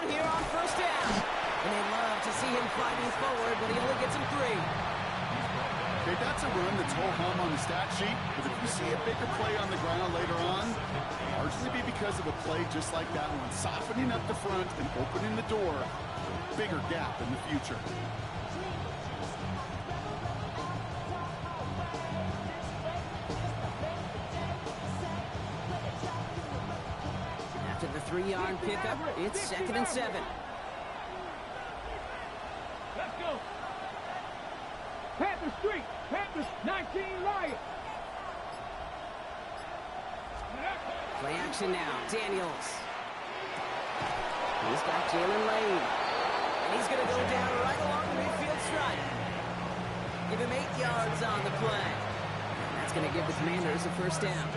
run here on first down. And they love to see him fighting forward, but he only gets him 3. Okay, that's a run that's ho-hum on the stat sheet, but if you see a bigger play on the ground later on, largely be because of a play just like that one, softening up the front and opening the door, bigger gap in the future. After the 3-yard pickup, it's 2nd and 7. Let's go. Panther Street, Panthers 19 Lions. Play action now, Daniels. He's got Jalen Lane. And he's going to go down right along the midfield stripe. Give him 8 yards on the play. And that's going to give the Commanders a first down.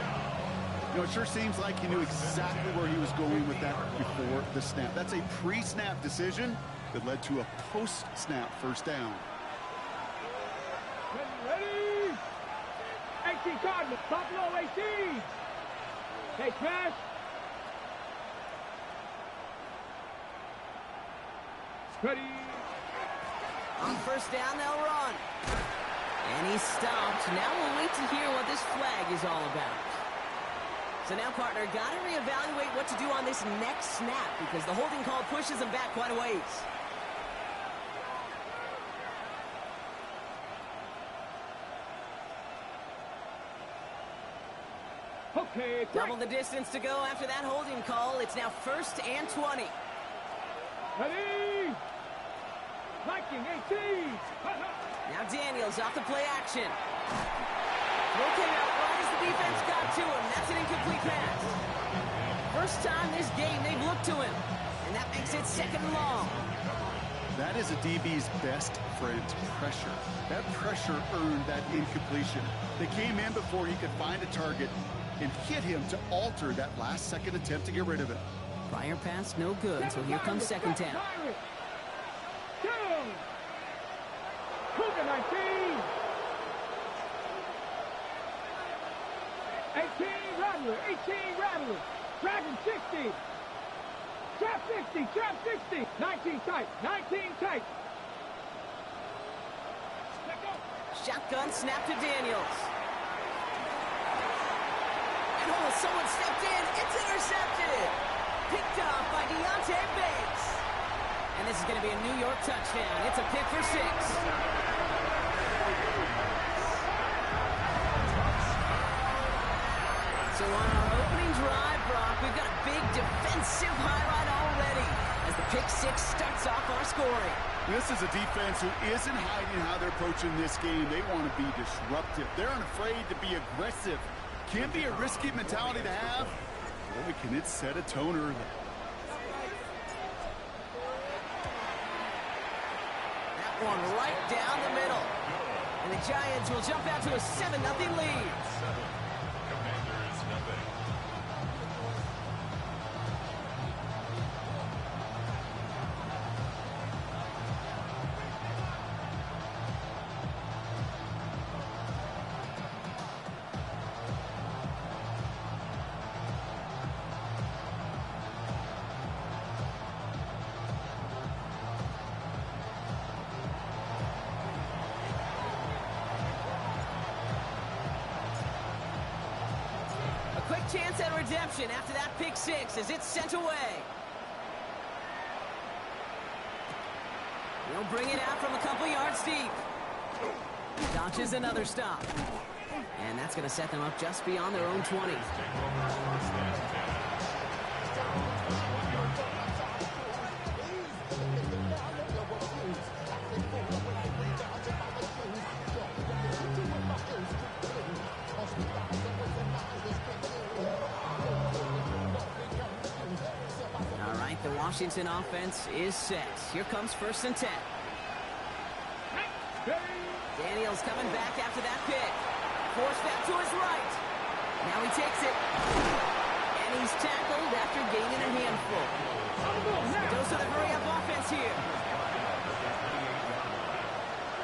You know, it sure seems like he knew exactly where he was going with that before the snap. That's a pre-snap decision that led to a post-snap first down. Ready? 18 Cardinals, Buffalo 18. Hey, Trash. Ready. On first down, they'll run. And he's stopped. Now we'll wait to hear what this flag is all about. So now, partner, got to reevaluate what to do on this next snap because the holding call pushes him back quite a ways. Okay, double the distance to go after that holding call. It's now 1st and 20. Ready? Viking 18. Now Daniels off the play action. Throw came out right as the defense got to him. That's an incomplete pass. First time this game they've looked to him. And that makes it 2nd and long. That is a DB's best friend, pressure. That pressure earned that incompletion. They came in before he could find a target and hit him to alter that last-second attempt to get rid of it. Prior pass, no good, so here comes 2nd down. 19. 18 Rattler, 18 Rattler. Dragon 60. Trap 60, trap 60. 19 tight, 19 tight. Shotgun snap to Daniels. And oh, someone stepped in. It's intercepted. Picked off by Deontay Bates. And this is going to be a New York touchdown. It's a pick for 6. So on our opening drive, Brock, we've got a big defensive highlight already as the pick 6 starts off our scoring. This is a defense who isn't hiding how they're approaching this game. They want to be disruptive. They're unafraid to be aggressive. Can be a risky mentality to have. Boy, can it set a tone early. That one right down the middle. And the Giants will jump out to a 7-0 lead. Chance at redemption after that pick 6 as it's sent away. He'll bring it out from a couple yards deep. Dodges another stop. And that's going to set them up just beyond their own 20. The Washington offense is set. Here comes 1st and 10. Daniels coming back after that pick. Forced back to his right. Now he takes it. And he's tackled after gaining a handful. Goes to the hurry-up offense here.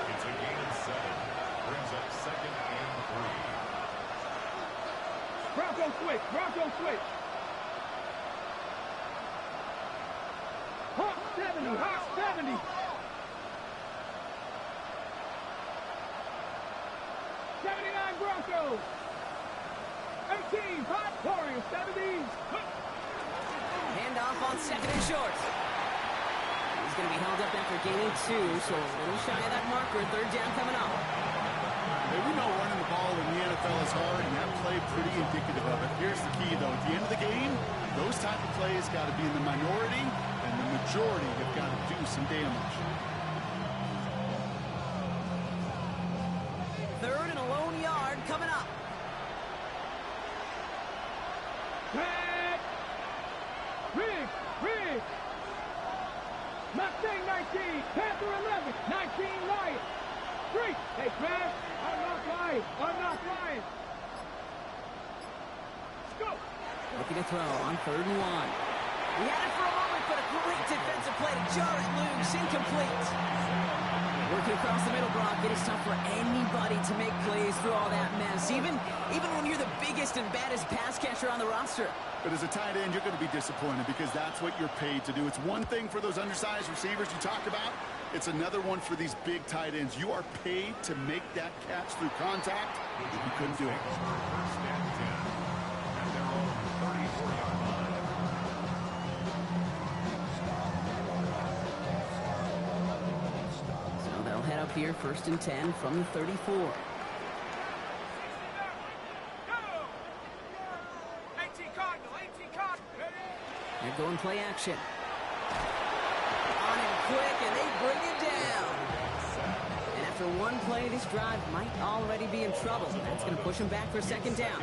It's a gain of 7. Brings up 2nd and 3. Bronco switch, Bronco switch. 70, Hawk 70. 79 Broncos. 18, Hot Warriors, 70s. Handoff on second and short. He's going to be held up after gaining 2, so a little shy of that marker. Third down coming up. Hey, we know running the ball in the NFL is hard, and that play pretty indicative of it. Here's the key, though. At the end of the game, those type of plays got to be in the minority, and the majority have got to do some damage. Third and a lone yard coming up. Riggs. Mustang 19, Panther 11, 19 Lions. 3. Hey, Trav, I'm not lying. Let's go. Looking to throw on 3rd and 1. He had it for a moment, but a great defensive play to jar it loose. Incomplete. Working across the middle, Brock. It is tough for anybody to make plays through all that mess, even when you're the biggest and baddest pass catcher on the roster. But as a tight end, you're going to be disappointed because that's what you're paid to do. It's one thing for those undersized receivers you talk about. It's another one for these big tight ends. You are paid to make that catch through contact. You couldn't do it. First and 10. And they're on the 34-yard line. So they'll head up here, 1st and 10 from the 34. They're going play action. On him quick, and they bring him down. And after one play, this drive might already be in trouble. That's going to push him back for 2nd down.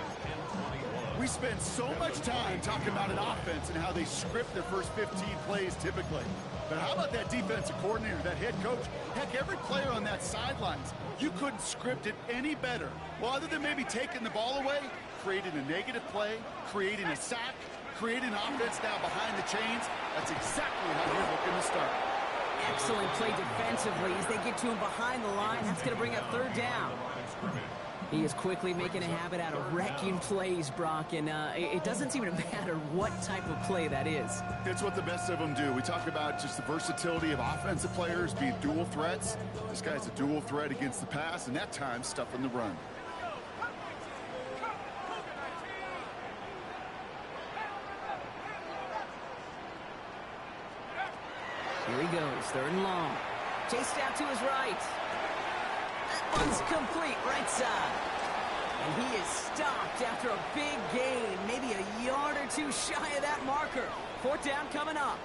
We spend so much time talking about an offense and how they script their first 15 plays typically. But how about that defensive coordinator, that head coach? Heck, every player on that sidelines, you couldn't script it any better. Well, other than maybe taking the ball away, creating a negative play, creating a sack, creating offense now behind the chains. That's exactly how you're looking to start. Excellent play defensively as they get to him behind the line. That's going to bring up 3rd down. He is quickly making a habit out of wrecking plays, Brock, and it doesn't seem to matter what type of play that is. It's what the best of them do. We talk about just the versatility of offensive players being dual threats. This guy's a dual threat against the pass, and that time stuffing the run. Here he goes, 3rd and long. Chased out to his right. That one's complete, right side. And he is stopped after a big gain, maybe a yard or 2 shy of that marker. 4th down coming up.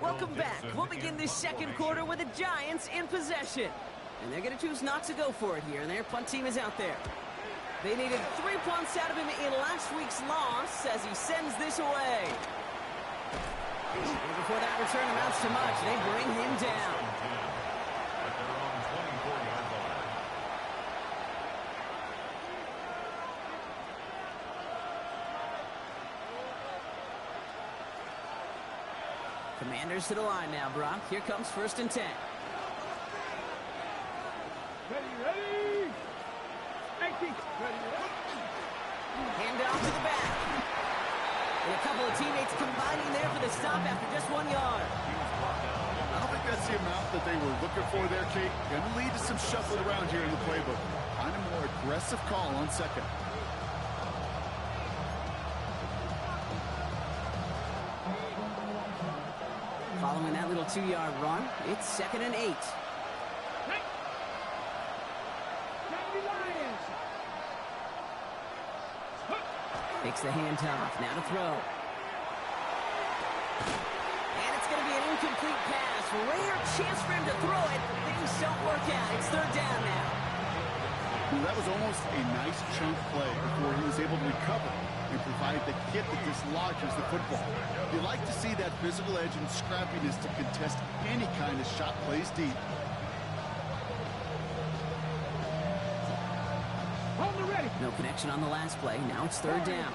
Welcome back. We'll begin this 2nd quarter with the Giants in possession. And they're going to choose not to go for it here, and their punt team is out there. They needed 3 punts out of him in last week's loss as he sends this away. And before that return amounts to much, they bring him down. But they're on 24-yard line. Commanders to the line now, Brock. Here comes 1st and 10. Ready. 18. Hand off to the back. And a couple of teammates combining there for the stop after just 1 yard. I don't think that's the amount that they were looking for there, Kate. Going to lead to some shuffling around here in the playbook. Find a more aggressive call on 2nd. Following that little 2-yard run, it's 2nd and 8. Takes the handoff, now to throw. And it's going to be an incomplete pass. Rare chance for him to throw it. Things don't work out. It's 3rd down now. Well, that was almost a nice chunk play before he was able to recover and provide the hit that dislodges the football. You like to see that physical edge and scrappiness to contest any kind of shot plays deep. No connection on the last play. Now it's 3rd down.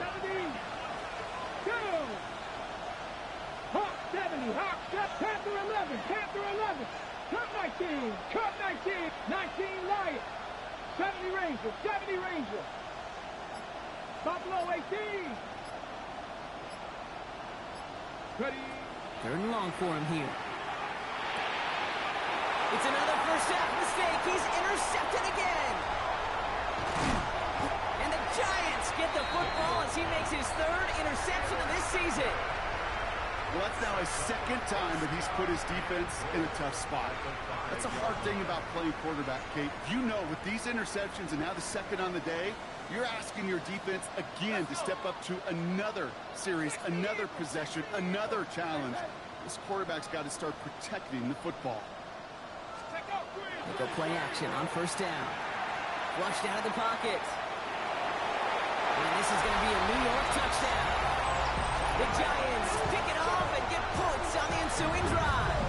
Hawk 70, Hawk 7, Panther 11, Panther 11. Cut 19, Cut 19. 19 Lions. 70 Rangers. 70 Rangers. Buffalo 18. Ready. Third and long for him here. It's another first half mistake. He's intercepted again. And the Giants get the football as he makes his third interception of this season. Well, that's now his second time that he's put his defense in a tough spot. That's a hard thing about playing quarterback, Kate. You know, with these interceptions and now the second on the day, you're asking your defense again to step up to another series, another possession, another challenge. This quarterback's got to start protecting the football. They go play action on first down. Flushed out of the pocket. And this is going to be a New York touchdown. The Giants pick it off and get points on the ensuing drive.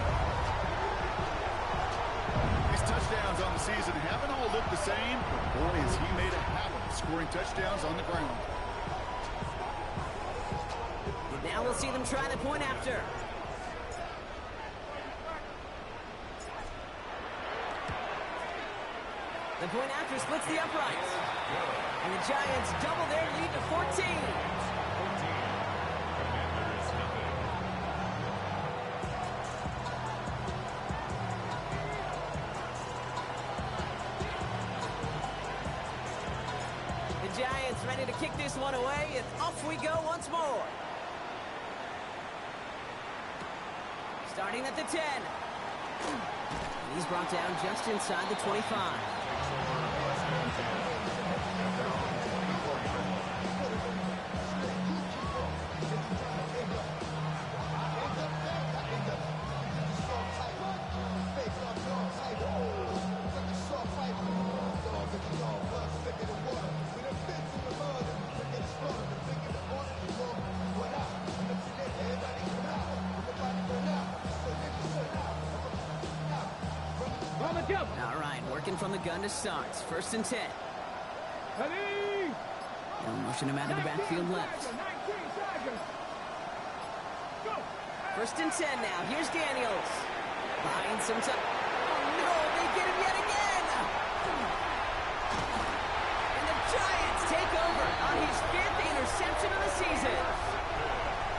These touchdowns on the season haven't all looked the same, but boy, has he made a habit of scoring touchdowns on the ground. Now we'll see them try the point after. The point after splits the uprights. And the Giants double their lead to 14. The Giants ready to kick this one away, and off we go once more. Starting at the 10. And he's brought down just inside the 25. All right, working from the gun to start. First and 10. Ready. They'll motion him out of the backfield left. First and 10 now. Here's Daniels. Buying some time. Oh, no, they get him yet again. And the Giants take over on his 5th interception of the season.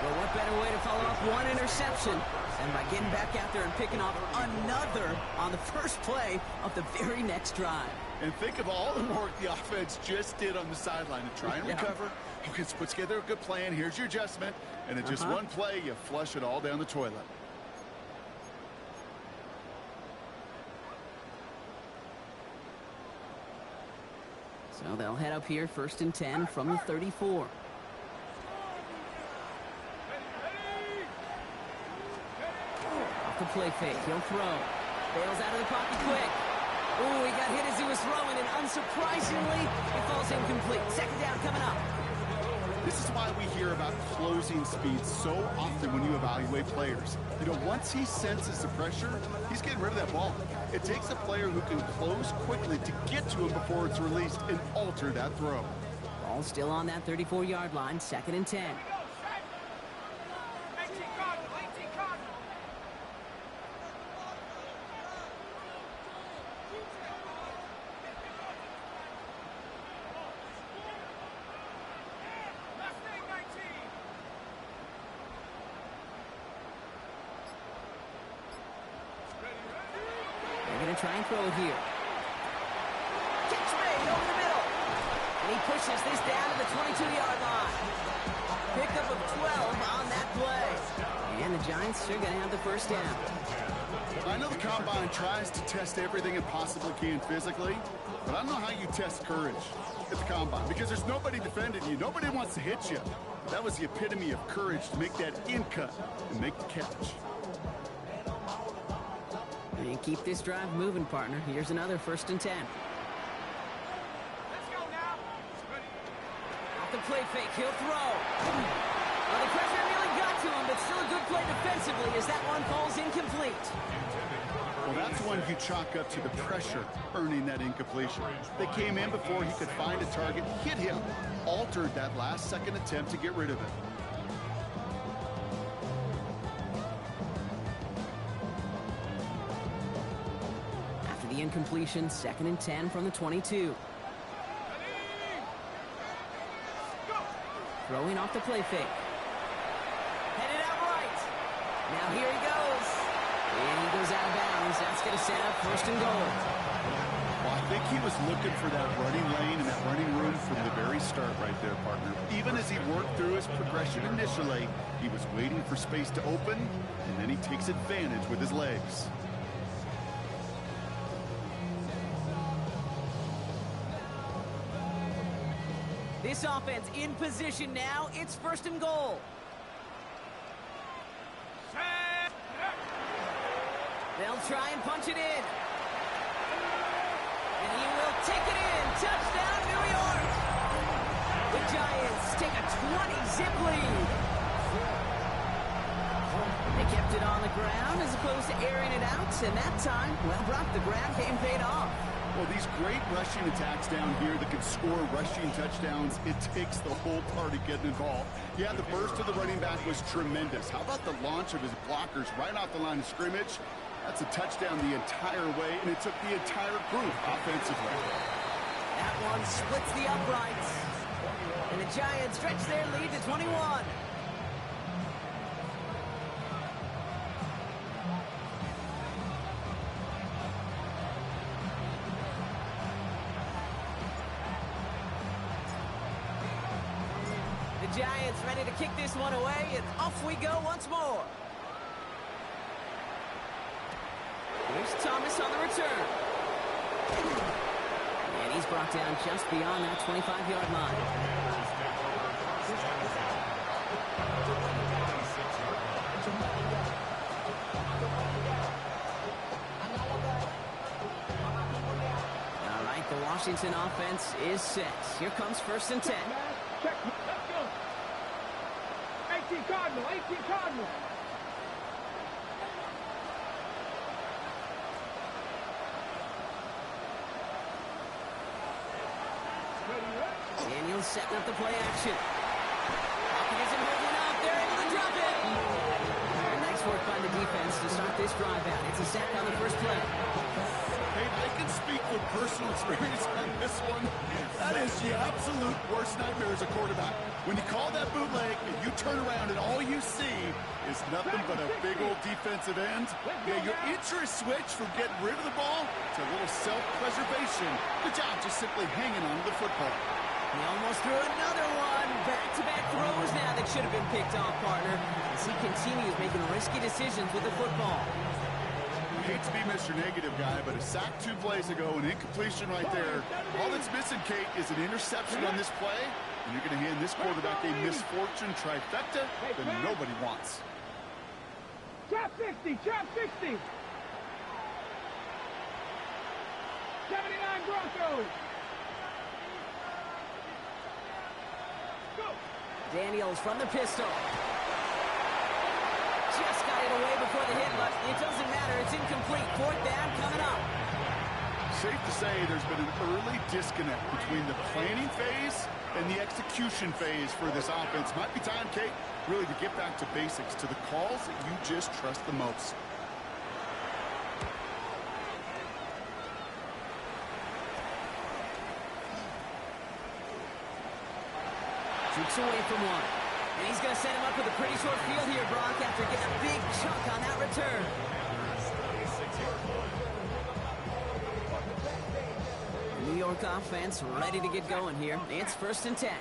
Well, what better way to follow up one interception than by getting back out there and picking off another on the first play of the very next drive. And think of all the work the offense just did on the sideline to try and recover. You can put together a good plan. Here's your adjustment. And in just one play, you flush it all down the toilet. So they'll head up here, first and 10 from the 34. Off the play fake, he'll throw. Bails out of the pocket quick. Ooh, he got hit as he was throwing, and unsurprisingly, it falls incomplete. Second down coming up. This is why we hear about closing speed so often when you evaluate players. You know, once he senses the pressure, he's getting rid of that ball. It takes a player who can close quickly to get to him before it's released and alter that throw. Ball still on that 34-yard line, second and 10. Try and throw it here. Catch made over the middle. And he pushes this down to the 22-yard line. Pickup of 12 on that play. And the Giants are going to have the first down. I know the Combine tries to test everything it possibly can physically, but I don't know how you test courage at the Combine because there's nobody defending you. Nobody wants to hit you. That was the epitome of courage to make that in cut and make the catch. And keep this drive moving, partner. Here's another first and 10. Let's go now. Off the play fake, he'll throw. Well, the pressure nearly got to him, but still a good play defensively as that one falls incomplete. Well, that's one you chalk up to the pressure earning that incompletion. They came in before he could find a target, hit him, altered that last-second attempt to get rid of it. The incompletion, 2nd and 10 from the 22. Throwing off the play fake. Headed out right. Now here he goes. And he goes out of bounds. That's going to set up 1st and goal. Well, I think he was looking for that running lane and that running room from the very start right there, partner. Even as he worked through his progression initially, he was waiting for space to open, and then he takes advantage with his legs. This offense in position now. It's 1st and goal. They'll try and punch it in. And he will take it in. Touchdown, New York. The Giants take a 20-zip lead. They kept it on the ground as opposed to airing it out. And that time, well, Brock, the ground game paid off. Well, these great rushing attacks down here that can score rushing touchdowns, it takes the whole party getting involved. Yeah, the burst of the running back was tremendous. How about the launch of his blockers right off the line of scrimmage? That's a touchdown the entire way, and it took the entire group offensively. That one splits the uprights. And the Giants stretch their lead to 21. The Giants ready to kick this one away, and off we go once more. Here's Thomas on the return. And he's brought down just beyond that 25-yard line. All right, the Washington offense is set. Here comes 1st and 10. Check. Let's go. 18 Cardinal. 18 Cardinal. Daniels setting up the play action. Hopkins isn't holding up. They're able to drop it. And nice work by the defense to start this drive out. It's a sack on the first play. Hey, I can speak with personal experience on this one. That is the absolute worst nightmare as a quarterback. When you call that bootleg and you turn around and all you see is nothing but a big old defensive end, yeah, your interest switch from getting rid of the ball to a little self-preservation. Good job just simply hanging on to the football. He almost threw another one. Back-to-back throws now that should have been picked off, partner, as he continues making risky decisions with the football. I hate to be Mr. Negative guy, but a sack 2 plays ago, an incompletion right there. All that's missing, Kate, is an interception on this play, and you're going to hand this quarterback a misfortune trifecta that nobody wants. Trap 60. Trap 60. 79 Broncos. Go. Daniels from the pistol. Just got it away before the hit, but it doesn't matter. It's incomplete. 4th down coming up. Safe to say there's been an early disconnect between the planning phase and the execution phase for this offense. Might be time, Kate, really to get back to basics, to the calls that you just trust the most. Jukes away from one. And he's going to set him up with a pretty short field here, Brock, after getting a big chunk on that return. The New York offense ready to get going here. It's 1st and 10. Here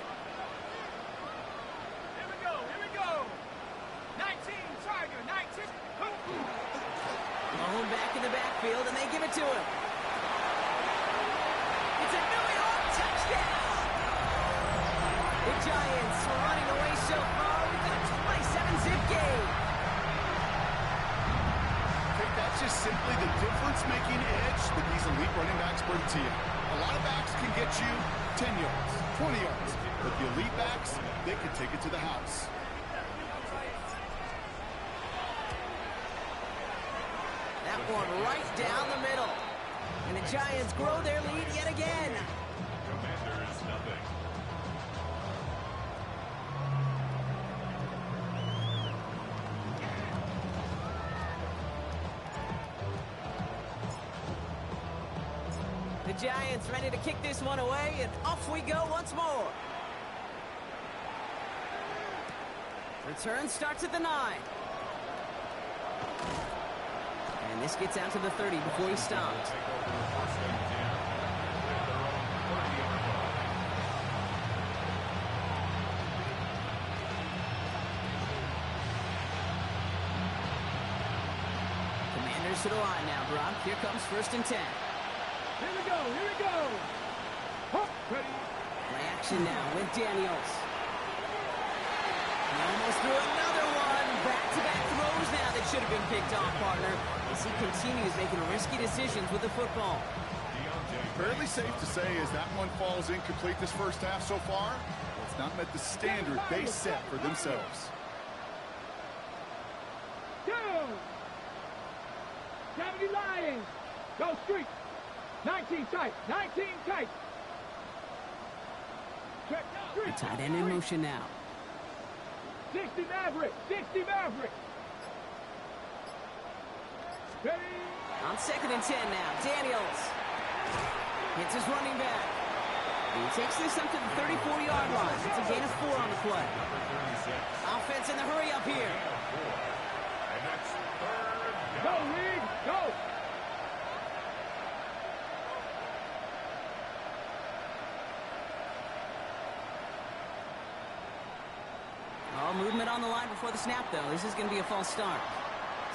we go. Here we go. 19 Tiger. 19. Lone back in the backfield, and they give it to him. It's a New York touchdown! The Giants are running away so far with a 27-zip game. Okay, that's just simply the difference-making edge that these elite running backs bring to you. A lot of backs can get you 10 yards, 20 yards, but the elite backs, they can take it to the house. That one right down the middle. And the Giants grow their lead yet again. Commanders, nothing. Giants ready to kick this one away, and off we go once more. Return starts at the 9. And this gets out to the 30 before he stops. Commanders to the line now, Brock. Here comes 1st and 10. Here we go, here we go. Hop, ready. Play action now with Daniels. He almost threw another one. Back-to-back throws now that should have been picked off, partner, as he continues making risky decisions with the football. Fairly safe to say as that one falls incomplete this first half so far, it's not met the standard they set for themselves. Go! 70 Lions. Go street. 19 tight. 19 tight. Check. The tight end in motion now. 60 Maverick. 60 Maverick. Ready. On 2nd and 10 now, Daniels hits his running back. He takes this up to the 34-yard line. It's a gain of 4 on the play. Offense in the hurry up here. Go, Reed. Go. Oh, movement on the line before the snap, though. This is going to be a false start.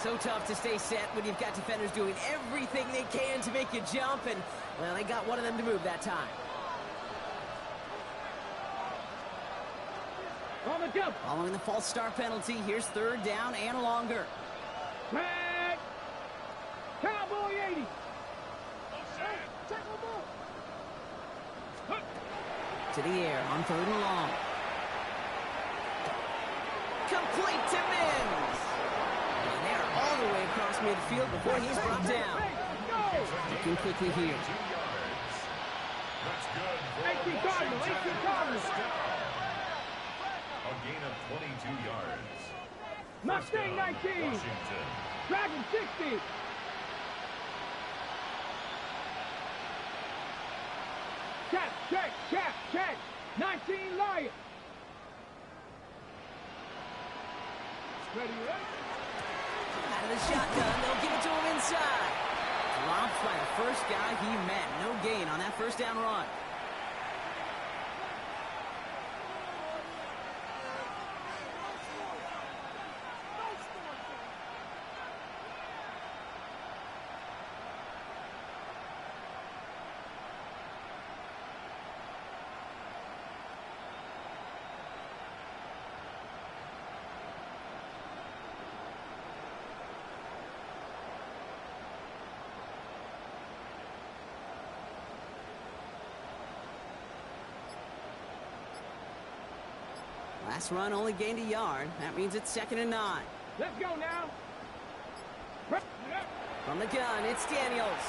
So tough to stay set when you've got defenders doing everything they can to make you jump, and, well, they got one of them to move that time. On the jump. Following the false start penalty, here's 3rd down and longer. Flag. Cowboy 80. To the air on 3rd and long. Complete to Mims. And they're all the way across midfield before he's brought down. Looking quickly here. 18 Cardinal. 18 Cardinal. A gain of 22 yards. Mustang 19. Washington. Dragon 60. Check. 19 Lions. Ready, Out of the shotgun, they'll give it to him inside. Dropped by the first guy he met. No gain on that 1st down run. Last run only gained a yard. That means it's 2nd and 9. Let's go now. From the gun, it's Daniels.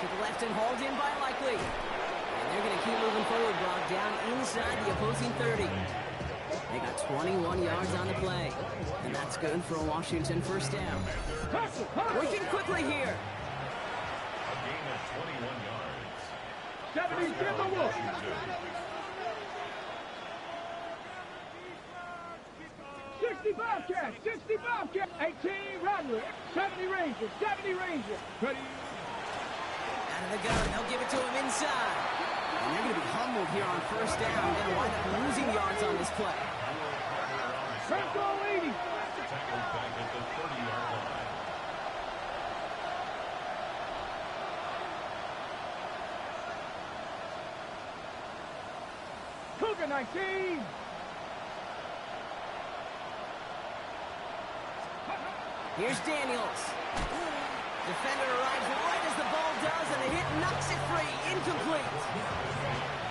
To the left and hauled in by Likely. And they're going to keep moving forward, Brock, down inside the opposing 30. They got 21 yards on the play. And that's good for a Washington 1st down. Working quickly here. A gain of 21 yards. 70 Timberwolves. 60 Bobcats, 60 Bobcats, 18 Rattler, 70 Rangers, 70 Rangers. Ready? Out of the gun, they'll give it to him inside. And they're going to be humbled here on 1st down. Going to wind up losing yards on this play. Franco 80. Tackled back at the 30-yard line. Cougar 19. Here's Daniels. Defender arrives right as the ball does, and the hit knocks it free. Incomplete.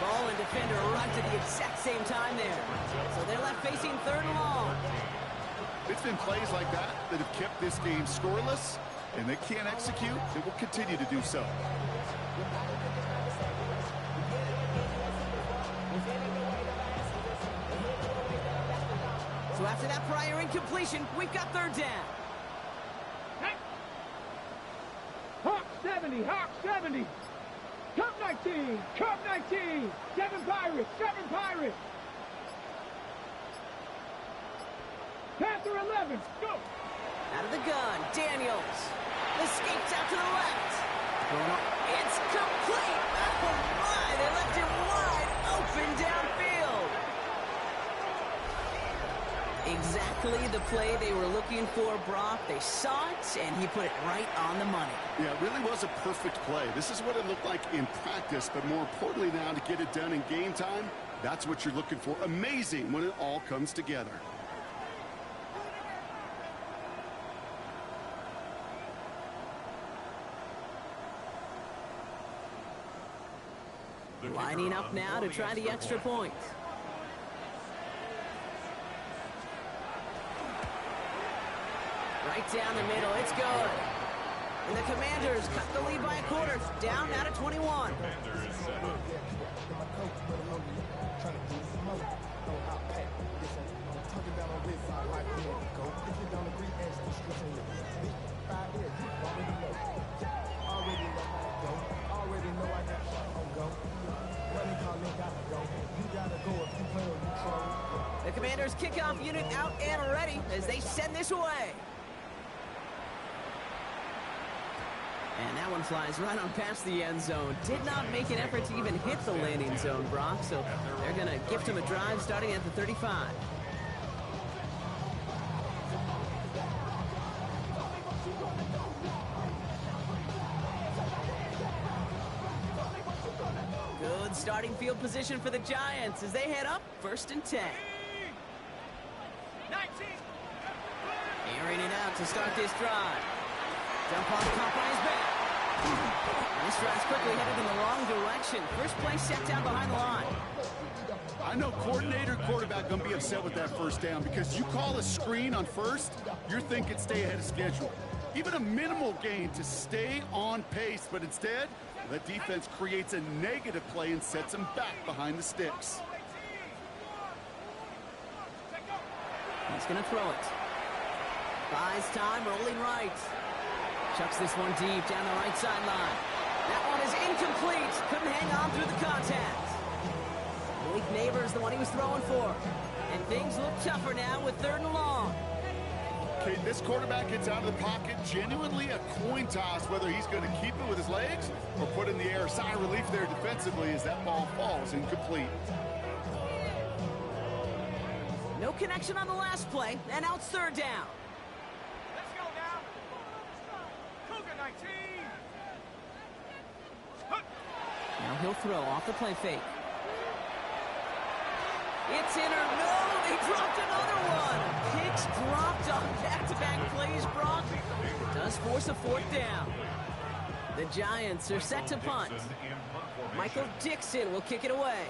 Ball and defender arrived at the exact same time there. So they're left facing 3rd and long. It's been plays like that that have kept this game scoreless, and they can't execute. They will continue to do so. So after that prior incompletion, we've got 3rd down. Hawk 7. 70, Hawk 70. Cup 19, Cup 19. 7 Pirates, 7 Pirates. Panther 11, go. Out of the gun, Daniels. Escapes out to the left. It's complete. Oh, my. They left him wide open downfield. Exactly the play they were looking for, Brock. They saw it, and he put it right on the money. Yeah, it really was a perfect play. This is what it looked like in practice, but more importantly now to get it done in game time, that's what you're looking for. Amazing when it all comes together. Lining up now to try the extra point. Right down the middle, it's good. And the Commanders cut the lead by a quarter, down now to 21. The Commanders kickoff unit out and ready as they send this away. And that one flies right on past the end zone. Did not make an effort to even hit the landing zone, Brock, so they're going to gift him a drive starting at the 35. Good starting field position for the Giants as they head up 1st and 10. Airing it out to start this drive. Jump off caught by his back. And this drive's quickly headed in the wrong direction. First play set down behind the line. I know coordinator, quarterback going to be upset with that first down because you call a screen on first, you're thinking stay ahead of schedule. Even a minimal gain to stay on pace, but instead, that defense creates a negative play and sets them back behind the sticks. He's going to throw it. Buys time, rolling right. Chucks this one deep down the right sideline. That one is incomplete. Couldn't hang on through the contact. Malik Neighbors, the one he was throwing for. And things look tougher now with 3rd and long. Okay, this quarterback gets out of the pocket. Genuinely a coin toss whether he's going to keep it with his legs or put in the air. Sigh of relief there defensively as that ball falls incomplete. No connection on the last play, and now it's 3rd down. Let's go now. Cougar 19. Now he'll throw off the play fake. It's in or no, they dropped another one. Picks dropped on back-to-back plays, Brock. Does force a 4th down. The Giants are set to punt. Michael Dixon will kick it away.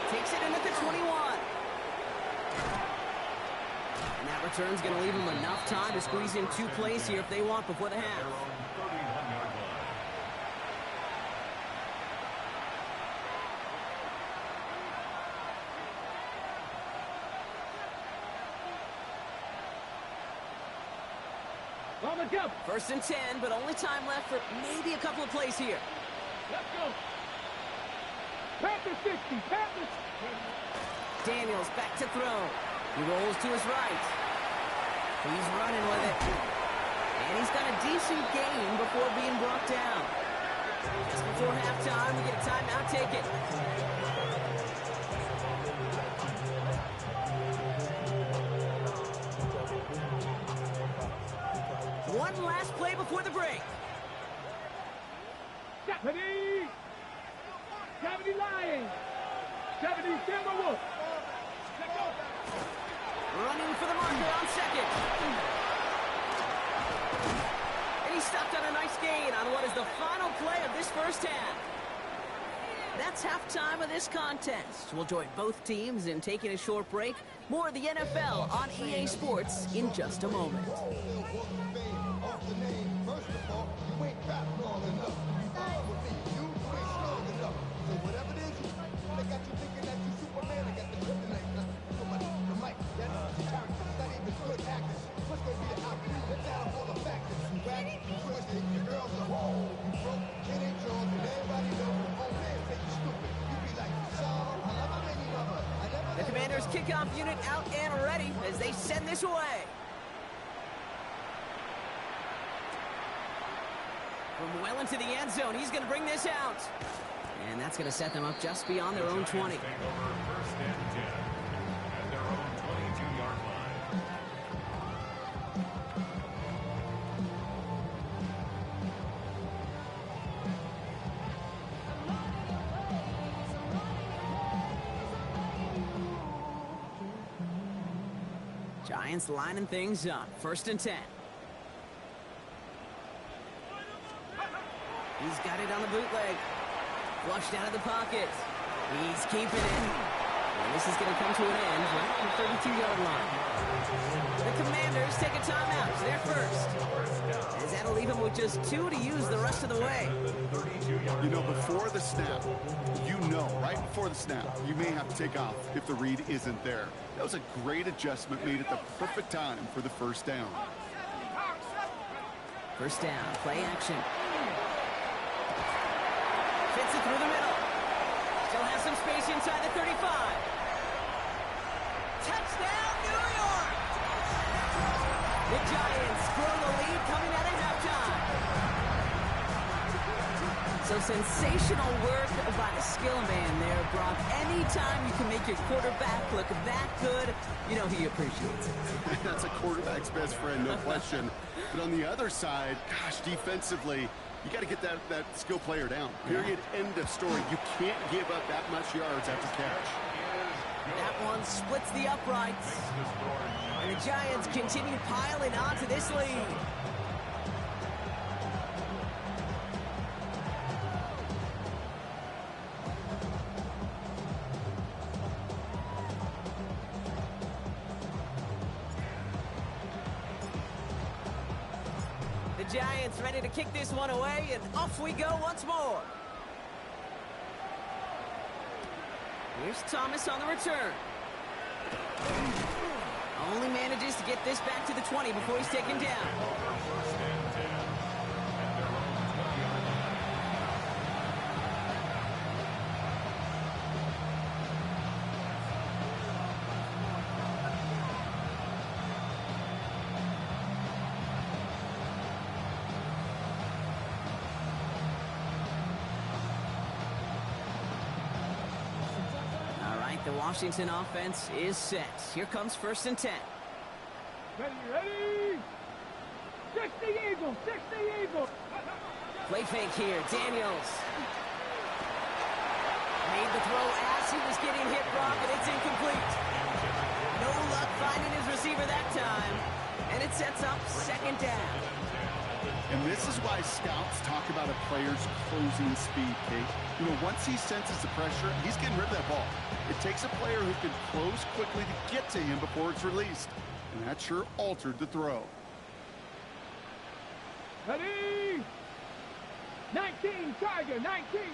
Takes it in at the 21. And that return's going to leave them enough time to squeeze in 2 plays here if they want before the half. On the jump. 1st and 10, but only time left for maybe a couple of plays here. Let's go. Panther 60, Panther. Daniels back to throw. He rolls to his right. He's running with it. And he's got a decent gain before being brought down. Just before halftime, we get a timeout taken. One last play before the break. 70. 70 Lions. 70 Timberwolves. Running for the marker on 2nd. And he stopped on a nice gain on what is the final play of this 1st half. That's halftime of this contest. We'll join both teams in taking a short break. More of the NFL on EA Sports in just a moment. first kickoff unit out and ready as they send this away. From well into the end zone, he's going to bring this out. And that's going to set them up just beyond their own 20. Take over first and 10 at their own 22-yard line. Giants lining things up. First and 10. He's got it on the bootleg. Flushed out of the pocket. He's keeping it. And this is going to come to an end right at the 32-yard line. The Commanders take a timeout. They're first. As that'll leave him with just 2 to use the rest of the way. You know, before the snap, right before the snap, you may have to take off if the read isn't there. That was a great adjustment made at the perfect time for the first down. First down, play action. Fits it through the middle. Still has some space inside the 35. Touchdown, New York! The Giants grow the lead coming out of halftime. So sensational work by the skill man there, Brock. Anytime you can make your quarterback look that good, you know he appreciates it. That's a quarterback's best friend, no question. But on the other side, gosh, defensively, you got to get that skill player down. Period. End of story. You can't give up that much yards after catch. That one splits the uprights. And the Giants continue piling on to this lead. Giants ready to kick this one away, and off we go once more. Here's Thomas on the return. Only manages to get this back to the 20 before he's taken down. The Washington offense is set. Here comes first and 10. Ready? 60 Eagles, 60 Eagles. Play fake here, Daniels. Made the throw as he was getting hit, Brock, and it's incomplete. No luck finding his receiver that time. And it sets up second down. And this is why scouts talk about a player's closing speed, Kate. You know, once he senses the pressure, he's getting rid of that ball. It takes a player who can close quickly to get to him before it's released. And that sure altered the throw. Ready? 19 Tiger, 19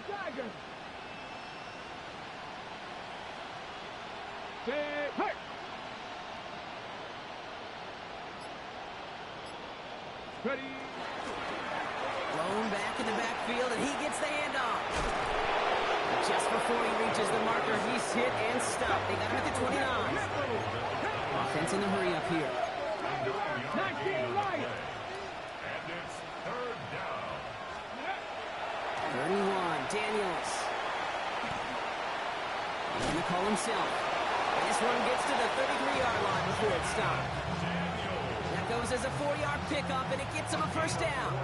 Tiger. Set, hurt. Ready? Blown back in the backfield, and he gets the handoff. Just before he reaches the marker, he's hit and stopped. They got him at the 29. Offense in the hurry up here. 19 right. And it's third down. 31, Daniels. And the call himself. And this one gets to the 33-yard line before it's stopped. That goes as a 4-yard pickup, and it gets him a first down.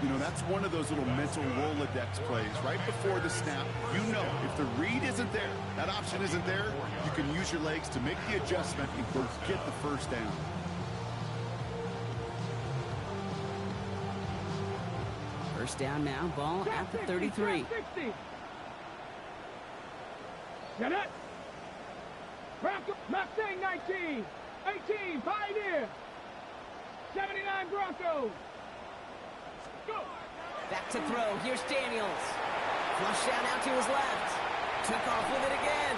You know, that's one of those little mental Rolodex plays. Right before the snap, you know if the read isn't there, that option isn't there, you can use your legs to make the adjustment and go get the first down. First down now, ball at the 33. 60. Get it? Mustang 19. 18, Pioneer. 79 Broncos. Go. Back to throw. Here's Daniels. Flush down out to his left. Took off with it again.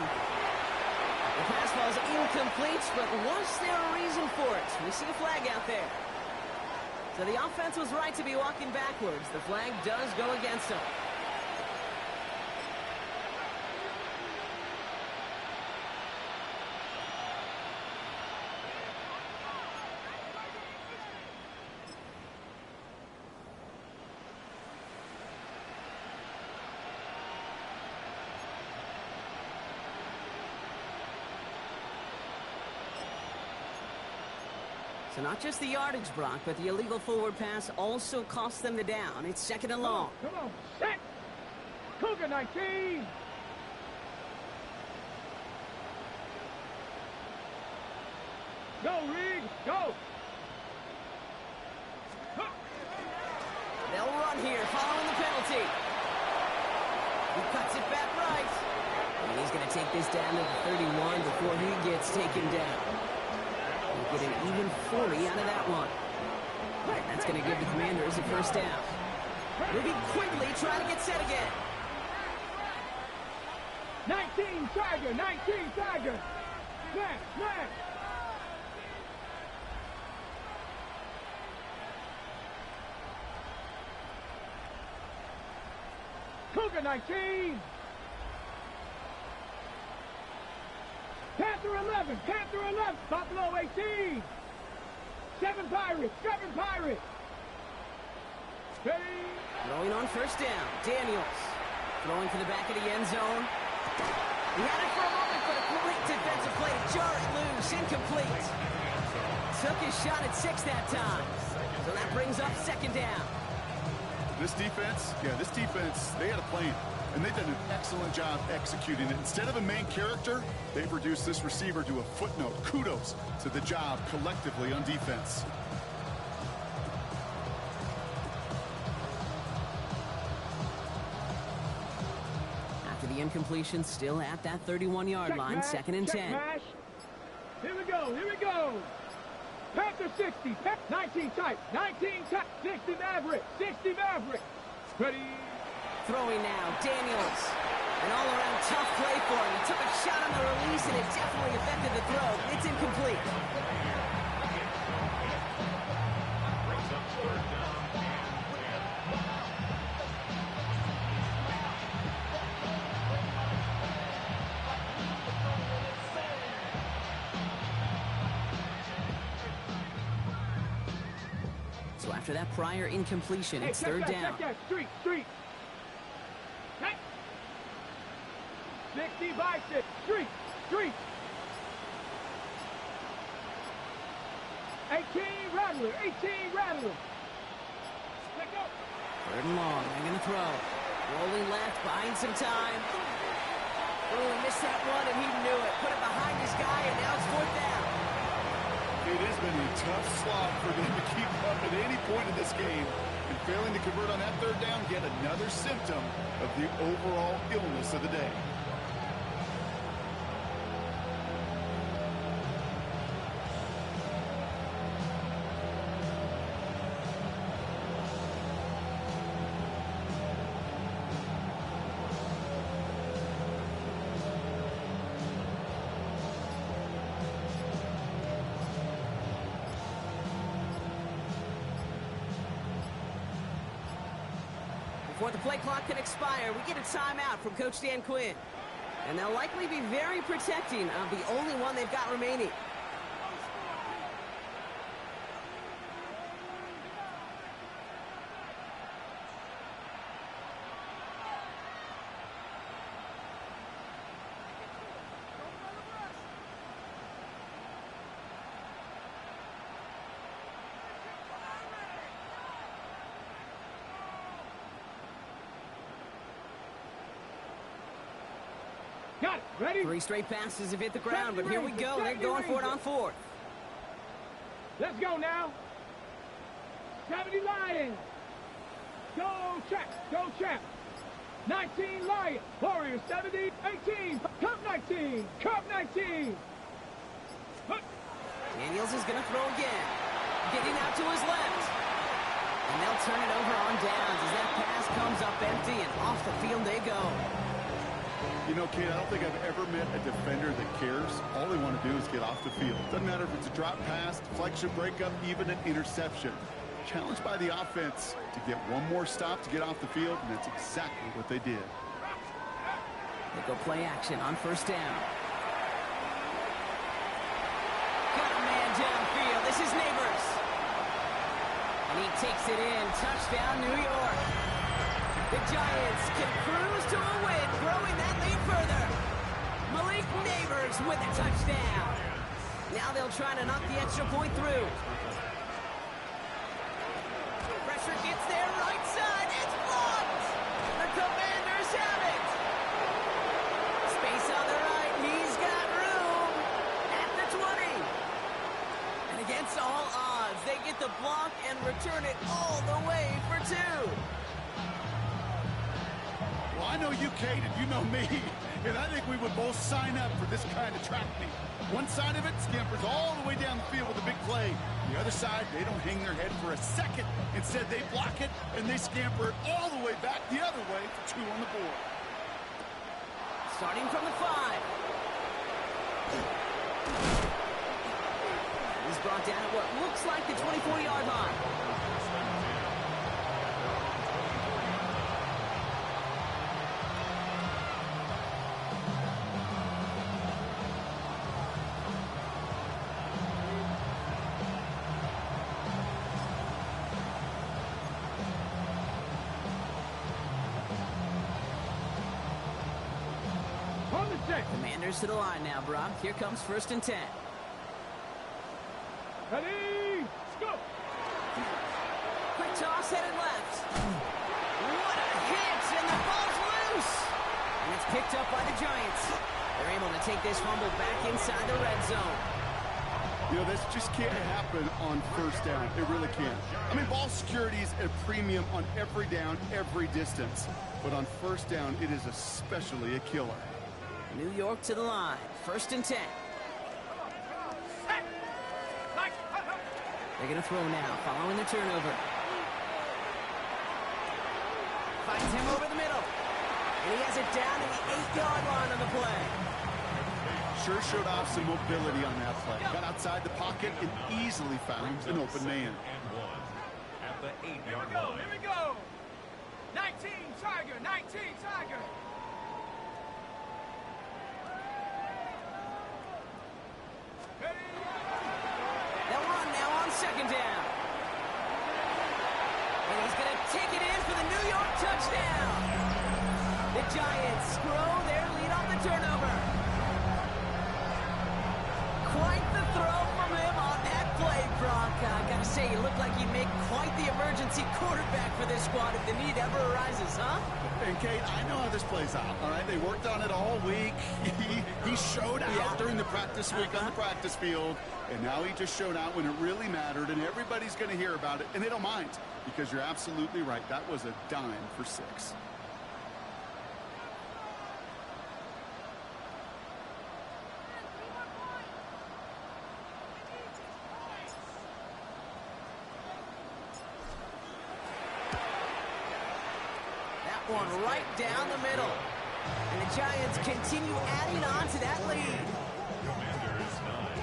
The pass ball's incomplete, but was there a reason for it? We see a flag out there. So the offense was right to be walking backwards. The flag does go against them. So not just the yardage block, but the illegal forward pass also cost them the down. It's second and long. Come on, set. Cougar 19. Go, Reed, go. They'll run here, following the penalty. He cuts it back right. And he's going to take this down to the 31 before he gets taken down. He'll get an even 40 out of that one. That's going to give the Commanders a first down. Moving quickly, trying to get set again. 19 Tiger, 19 Tiger. Snap, snap. Cougar 19. Panther 11, Panther 11. Buffalo 18. 7 Pirates, 7 Pirates. Ready. Throwing on first down, Daniels. Throwing for the back of the end zone. He had it for a moment, but a great defensive play to jar it loose, incomplete. Took his shot at 6 that time. So that brings up second down. This defense, they had a plan, and they've done an excellent job executing it. Instead of a main character, they've reduced this receiver to a footnote. Kudos to the job collectively on defense. After the incompletion, still at that 31-yard line, second and 10. Mash. Here we go, here we go. Panther 60, 19 tight, 19 tight, 60 Maverick, 60 Maverick. Ready. Throwing now, Daniels. An all-around tough play for him. He took a shot on the release, and it definitely affected the throw. It's incomplete. Brings up third down. So after that prior incompletion, it's check third that, down. Check that. Street. Hey. 60 by 6. Street. 18 Rattler. Let go. Third and long, they're going to throw. Rolling left, buying some time. Oh, he missed that one, and he knew it. Put it behind his guy, and now it's fourth down. It has been a tough slog for them to keep up at any point in this game. And failing to convert on that third down, yet another symptom of the overall illness of the day. Before the play clock can expire, we get a timeout from Coach Dan Quinn. And they'll likely be very protecting of the only one they've got remaining. Got it. Ready? 3 straight passes have hit the ground, but here we go. They're going for it on fourth. Let's go now. 70 Lions. Go Champ. 19 Lions. Warriors 70, 18. Cup 19. Daniels is going to throw again. Getting out to his left. And they'll turn it over on downs as that pass comes up empty, and off the field they go. You know, Kate, I don't think I've ever met a defender that cares. All they want to do is get off the field. Doesn't matter if it's a drop pass, deflection, breakup, even an interception. Challenged by the offense to get one more stop to get off the field, and that's exactly what they did. They go play action on first down. Got a man downfield. This is Neighbors. And he takes it in. Touchdown, New York. The Giants can cruise to a win, growing that lead further. Malik Neighbors with a touchdown. Now they'll try to knock the extra point through. Pressure gets there, right side, it's blocked! The Commanders have it! Space on the right, he's got room! At the 20! And against all odds, they get the block and return it all the way for 2. Well, I know you, Kate, and you know me, and I think we would both sign up for this kind of track meet. One side of it scampers all the way down the field with a big play. The other side, they don't hang their head for a second. Instead, they block it, and they scamper it all the way back the other way for 2 on the board. Starting from the 5. He's brought down at what looks like the 24-yard line. Commanders to the line now, Brock. Here comes 1st and 10. Ready, go! Quick toss headed left. What a hit, and the ball's loose. And it's picked up by the Giants. They're able to take this fumble back inside the red zone. You know, this just can't happen on 1st down. It really can't. I mean, ball security is a premium on every down, every distance. But on 1st down, it is especially a killer. New York to the line. 1st and 10. They're going to throw now, following the turnover. Finds him over the middle. And he has it down to the 8-yard line on the play. Sure showed off some mobility on that play. Got outside the pocket and easily found an open man. At the 8-yard line. Here we go! 19 Tiger, 19 Tiger! They'll run now on 2nd down. And he's going to take it in for the New York touchdown. The Giants grow their lead on the turnover. Quite the throw from him on that play, Brock. I gotta say, you look like you make quite the emergency quarterback for this squad if the need ever arises, huh? And Kate, I know how this plays out, all right? They worked on it all week. He showed out during the practice week on the practice field, and now he just showed out when it really mattered, and everybody's going to hear about it, and they don't mind, because you're absolutely right. That was a dime for 6. One right down the middle. And the Giants continue adding on to that lead. Commanders 9.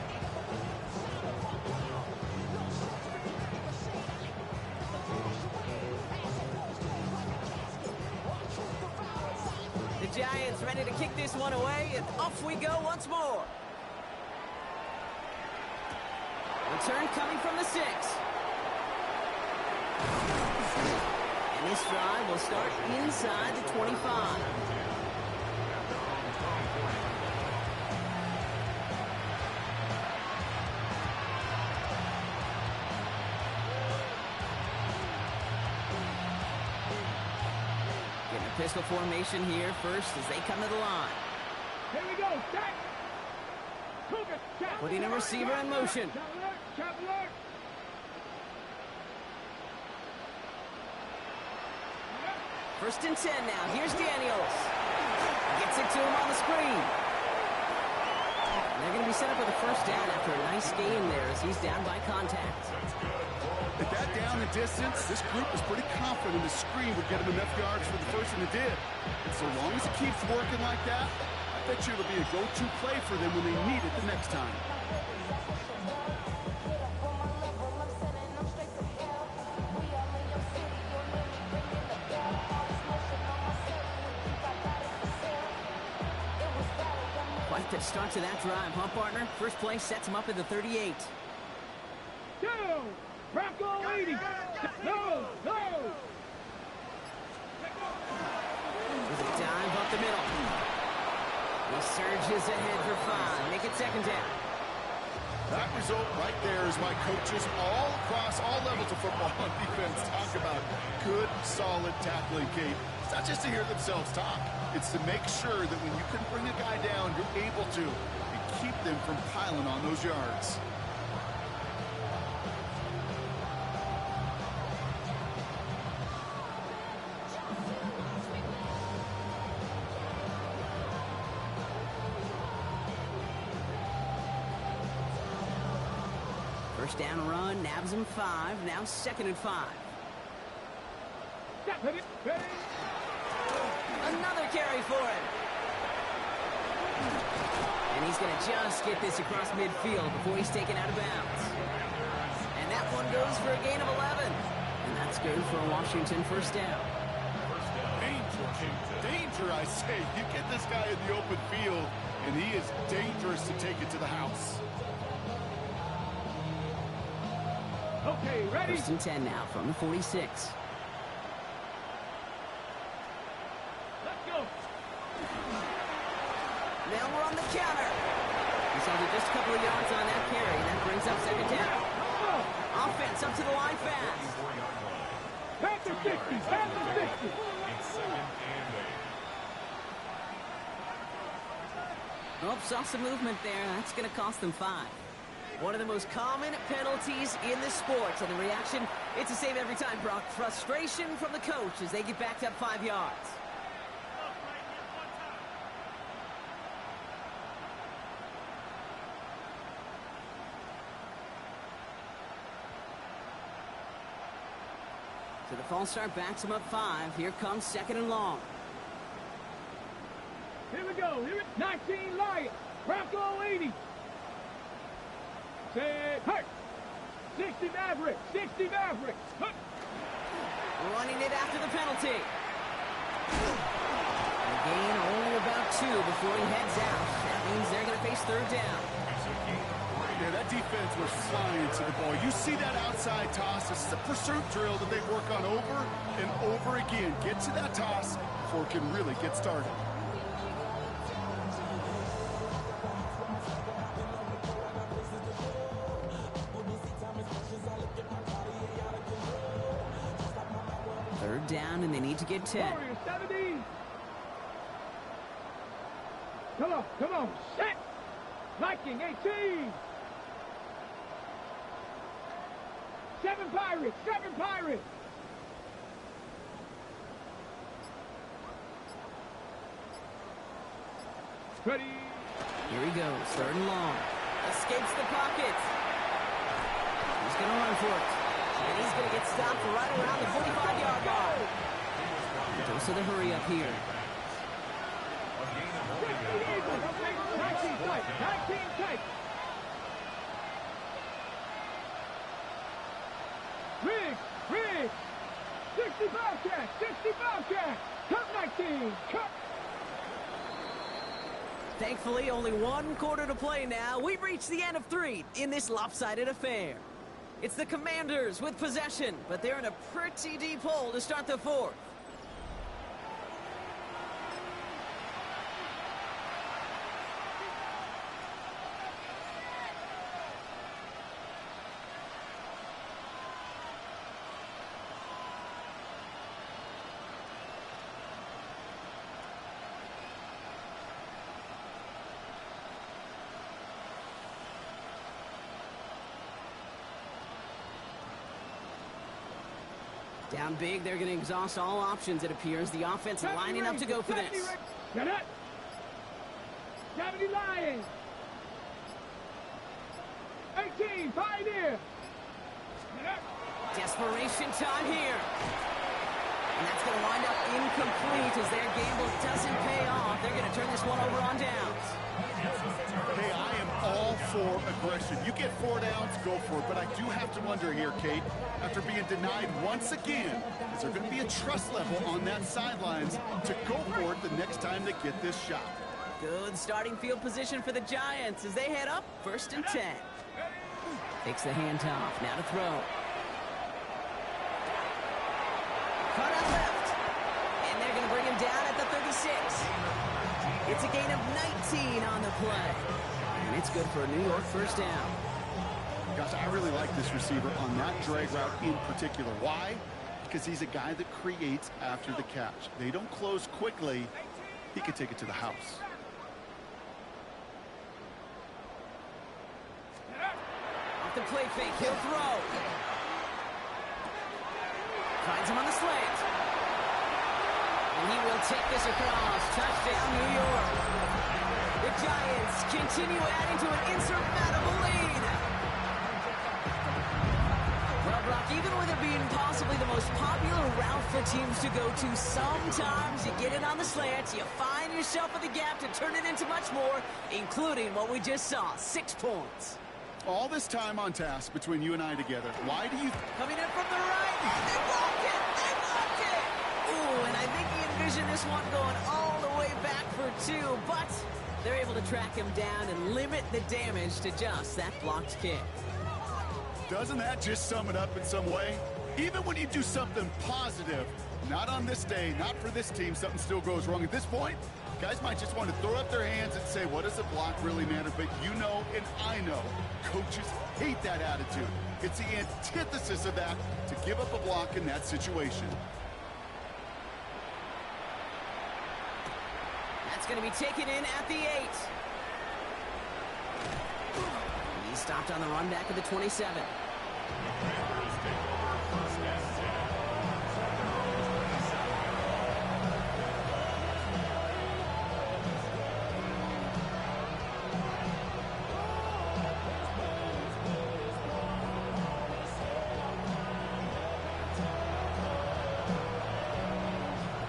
The Giants ready to kick this one away, and off we go once more. Return coming from the 6. This drive will start inside the 25. Getting a pistol formation here first as they come to the line. Here we go, stack. Putting a receiver in motion. Cavalier. 1st and 10 now. Here's Daniels. Gets it to him on the screen. And they're going to be set up with a 1st down after a nice game there as he's down by contact. At that down and distance, this group was pretty confident the screen would get him enough yards for the 1st, and it did. And so long as it keeps working like that, I bet you it'll be a go-to play for them when they need it the next time. Quite the start to that drive, huh, partner? First play sets him up at the 38. Go! Bronco 80! No! No! With a dive up the middle. He surges ahead for 5. Make it 2nd down. That result right there is why coaches all across all levels of football on defense talk about good, solid tackling, Kate. It's not just to hear themselves talk. It's to make sure that when you can bring a guy down, you're able to and keep them from piling on those yards. First down run, nabs him 5. Now 2nd and 5. Another carry for him. And he's going to just get this across midfield before he's taken out of bounds. And that one goes for a gain of 11. And that's good for a Washington first down. Danger, I say. You get this guy in the open field, and he is dangerous to take it to the house. Okay, ready? 1st and 10 now from the 46. Let's go. Now we're on the counter. He's held it just a couple of yards on that carry, and that brings up 2nd down. Offense up to the line fast. Panther 60, Panther 60. It's 2nd and 8. Oh, saw some movement there. That's going to cost them 5. One of the most common penalties in the sport. And the reaction, it's the same every time, Brock. Frustration from the coach as they get backed up 5 yards. So the false start backs him up 5. Here comes 2nd and long. Here we go. Here it 19 Lions. Bronco 80. Say, hurt. 60 Mavericks. 60 Mavericks. Hut. Running it after the penalty. A gain only about 2 before he heads out. That means they're going to face 3rd down. Yeah, that defense was flying to the ball. You see that outside toss. This is a pursuit drill that they work on over and over again. Get to that toss before it can really get started. Third down, and they need to get 10. Warriors 70. Come on, come on. Set. Viking 18. 7 Pirates, 7 Pirates. Ready. Here he goes, 3rd and long. Escapes the pocket. He's going to run for it. And he's going to get stopped right around the 45-yard line. Dose of the hurry up here. 19 tight, 19 tight. Riggs, 60 Bobcats, 60 Bobcats. Cut 19, cut. Thankfully, only 1 quarter to play now. We've reached the end of 3 in this lopsided affair. It's the Commanders with possession, but they're in a pretty deep hole to start the 4th. Down big, they're going to exhaust all options, it appears. The offense lining up to go for this. Get it. 70 Lions. 18, Pioneer. Desperation time here. And that's going to wind up incomplete as their gamble doesn't pay off. They're going to turn this one over on downs. Hey, I am all for aggression. You get 4 downs, go for it. But I do have to wonder here, Kate, after being denied once again, is there going to be a trust level on that sidelines to go for it the next time they get this shot? Good starting field position for the Giants as they head up 1st and 10. Takes the handoff, now to throw. Cut out left. And they're going to bring him down at the 36. It's a gain of 19 on the play. And it's good for a New York first down. Gosh, I really like this receiver on that drag route in particular. Why? Because he's a guy that creates after the catch. They don't close quickly. He could take it to the house. Off the play fake, he'll throw. Finds him on the slant. And he will take this across. Touchdown, New York. The Giants continue adding to an insurmountable lead. Well, Brock, even with it being possibly the most popular route for teams to go to, sometimes you get it on the slant, you find yourself at the gap to turn it into much more, including what we just saw, 6 points. All this time on task between you and I together. Why do you... Coming in from the right, and they blocked it! They blocked it! Ooh, and I think he envisioned this one going all the way back for 2, but they're able to track him down and limit the damage to just that blocked kick. Doesn't that just sum it up in some way? Even when you do something positive, not on this day, not for this team, something still goes wrong. At this point, guys might just want to throw up their hands and say, what does a block really matter? But you know, and I know, coaches hate that attitude. It's the antithesis of that, to give up a block in that situation. That's going to be taken in at the 8. He stopped on the run back at the 27.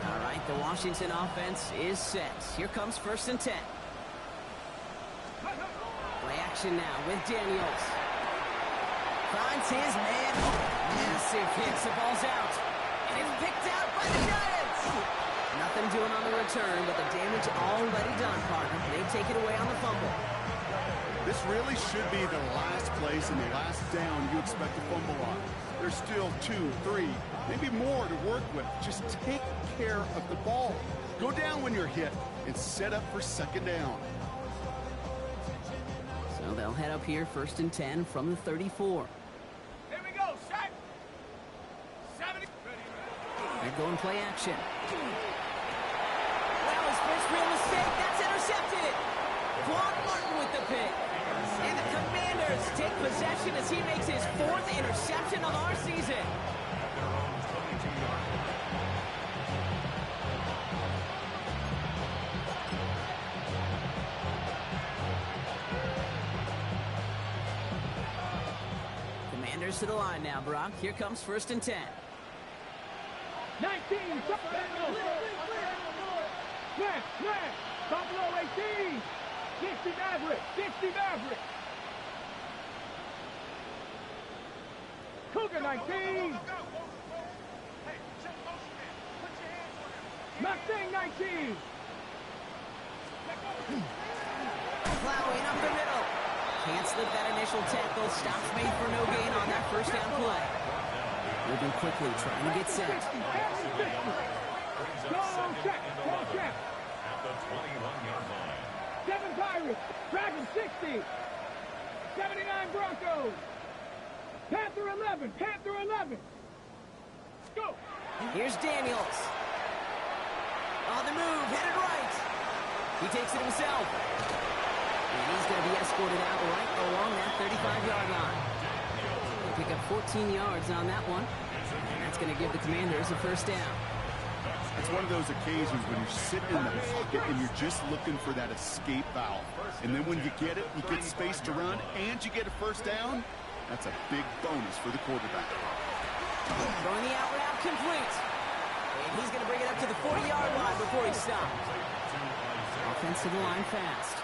All right, the Washington offense is set. Here comes 1st and 10. Play action now with Daniels. Finds his man. Massive hits. The ball's out. And it's picked out by the Giants. Nothing doing on the return, but the damage already done, partner. They take it away on the fumble. This really should be the last place and the last down you expect to fumble on. There's still 2, 3, maybe more to work with. Just take care of the ball. Go down when you're hit and set up for 2nd down. So they'll head up here 1st and 10 from the 34. Here we go, set. 70. They're going play action. Well, his first real mistake. That's intercepted. Quan Martin with the pick. And the Commanders take possession as he makes his 4th interception of our season. Commanders to the line now, Brock. Here comes 1st and 10. 19, Smash, Buffalo 18, 60 Maverick, Cougar 19, Mustang 19. Plowing up the middle. Can't slip that initial tackle. Stops made for no gain on that 1st down play. Moving quickly, trying to get set. Go check. At the 21-yard line. 7 Pirates, Dragon 60, 79 Broncos, Panther 11. Go. Here's Daniels. On the move, headed right. He takes it himself. And he's going to be escorted out right along that 35-yard line. They pick up 14 yards on that one. And that's going to give the Commanders a 1st down. It's one of those occasions when you're sitting in the pocket and you're just looking for that escape valve. And then when you get it, you get space to run, and you get a 1st down. That's a big bonus for the quarterback. Throwing the out route complete. And he's going to bring it up to the 40-yard line before he stops. Offensive line fast.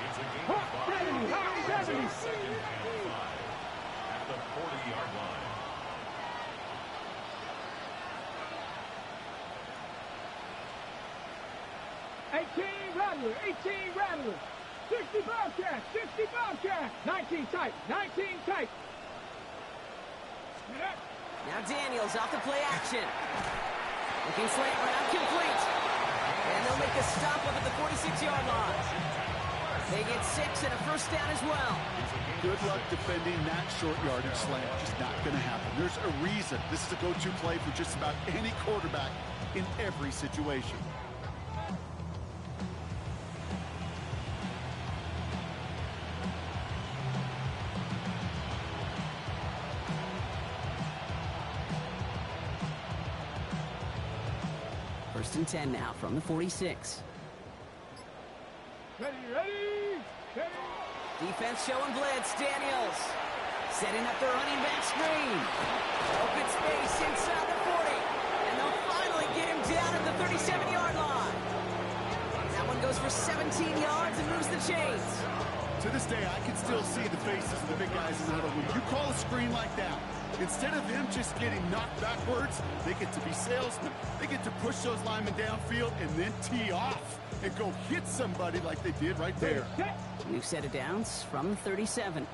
It's a gain of 5. 2nd and 5 at the 40-yard line. 18 Rattler, 60 Bobcat, 19 tight. Now Daniels off the play action. Looking slant route complete. And they'll make a stop up at the 46-yard line. They get 6 and a first down as well. Good luck defending that short yardage slant. Just not going to happen. There's a reason. This is a go-to play for just about any quarterback in every situation. First and 10 now from the 46. Ready. Defense showing blitz. Daniels setting up the running back screen. Open space inside the 40. And they'll finally get him down at the 37-yard line. That one goes for 17 yards and moves the chains. To this day, I can still see the faces of the big guys in the huddle. When you call a screen like that, instead of them just getting knocked backwards, they get to be salesmen. They get to push those linemen downfield and then tee off and go hit somebody like they did right there. New set of downs from the 37.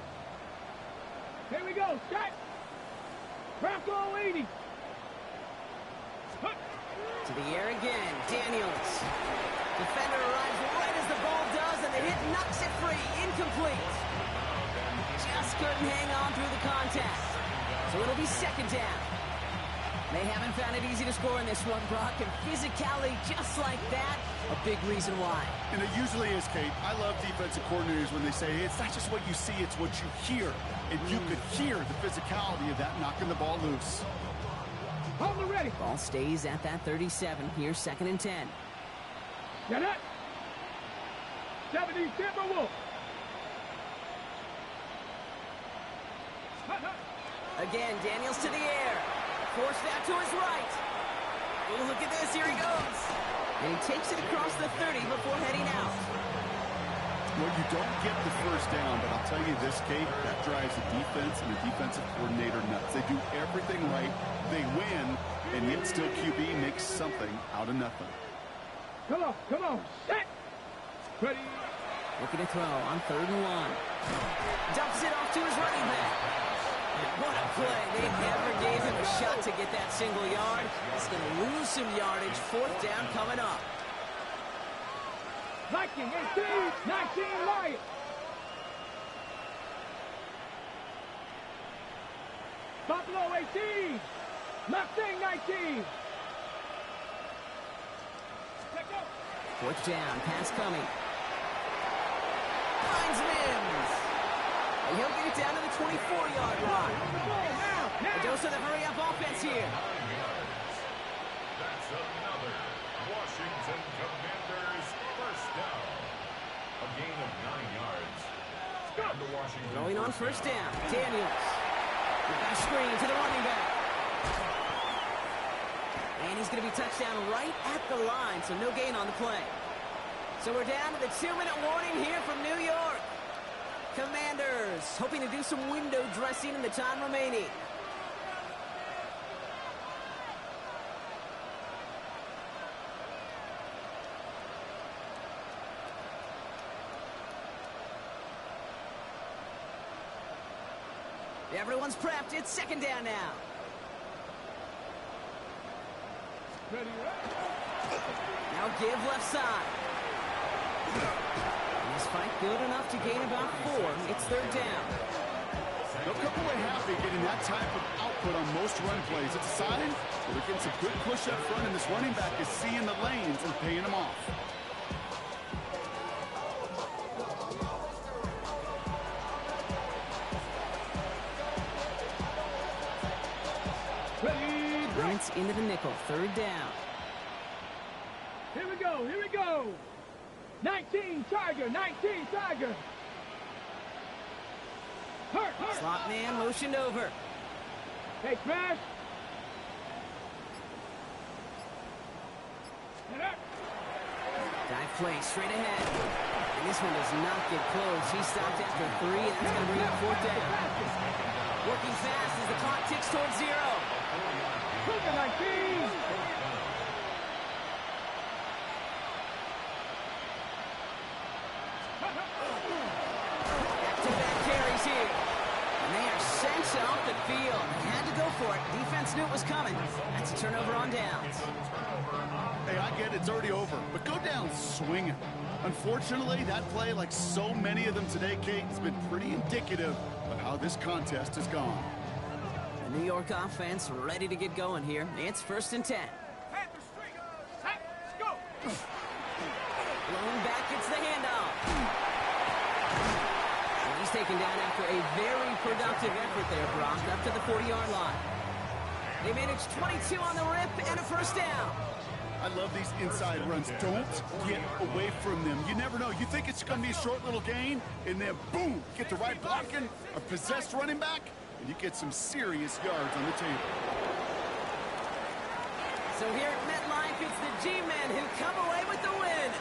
Here we go. Set. Bronco 80. To the air again. Daniels. Defender arrives right as the ball does, and the hit knocks it free. Incomplete. Just couldn't hang on through the contact. So it'll be second down. They haven't found it easy to score in this one, Brock, and physicality just like that, a big reason why. And it usually is, Kate. I love defensive coordinators when they say, hey, it's not just what you see, it's what you hear. And you could hear the physicality of that knocking the ball loose. Hold it ready. Ball stays at that 37. Here's second and 10. Get it. 70 Timberwolves. Again, Daniels to the air. Forced out to his right. Oh, look at this. Here he goes. And he takes it across the 30 before heading out. Well, you don't get the first down, but I'll tell you this, Kate, that drives the defense and the defensive coordinator nuts. They do everything right. They win, and yet still QB makes something out of nothing. Come on. Set. Ready. Looking to throw on 3rd and 1. Dumps it off to his running back. What a play. They never gave him a shot to get that single yard. He's going to lose some yardage. 4th down coming up. 19, 19, Lions. Buffalo 18. Mustang 19. Let's go. 4th down. Pass coming. Finds Mims. And he'll get it down to the 24-yard line. A dose of the hurry-up offense here. That's another Washington Commanders first down. A gain of 9 yards. And the Washington Going on first down. Daniels. We've got a screen to the running back. And he's going to be touched down right at the line, so no gain on the play. So we're down to the 2-minute warning here from New York. Commanders hoping to do some window dressing in the time remaining. Everyone's prepped. It's second down now. Ready. Now give left side. This fight good enough to gain about 4. It's 3rd down. They'll come away happy getting that type of output on most run plays. It's a sign that they're getting some good push up front, and this running back is seeing the lanes and paying them off. Brents into the nickel. 3rd down. Here we go. 19 Tiger. Hurt. Slot man motioned over. Hey, Smash. Get up. Dive play straight ahead. And this one does not get close. He stopped after 3, and that's going to bring up 4th down. Working fast as the clock ticks towards 0. 19. Back-to-back carries here. And they are sent off the field. Had to go for it. Defense knew it was coming. That's a turnover on downs. Hey, I get it. It's already over. But go down swinging. Unfortunately, that play, like so many of them today, Kate, has been pretty indicative of how this contest has gone. The New York offense ready to get going here. It's 1st and 10. Blown back, gets the handoff. And he's taken down after a very productive effort there, Brock, up to the 40-yard line. They managed 22 on the rip and a 1st down. I love these inside runs. Don't get away from them. You never know. You think it's going to be a short little gain, and then boom, get the right blocking, a possessed running back, and you get some serious yards on the table. So here at MetLife, it's the G-Men who come away with the win.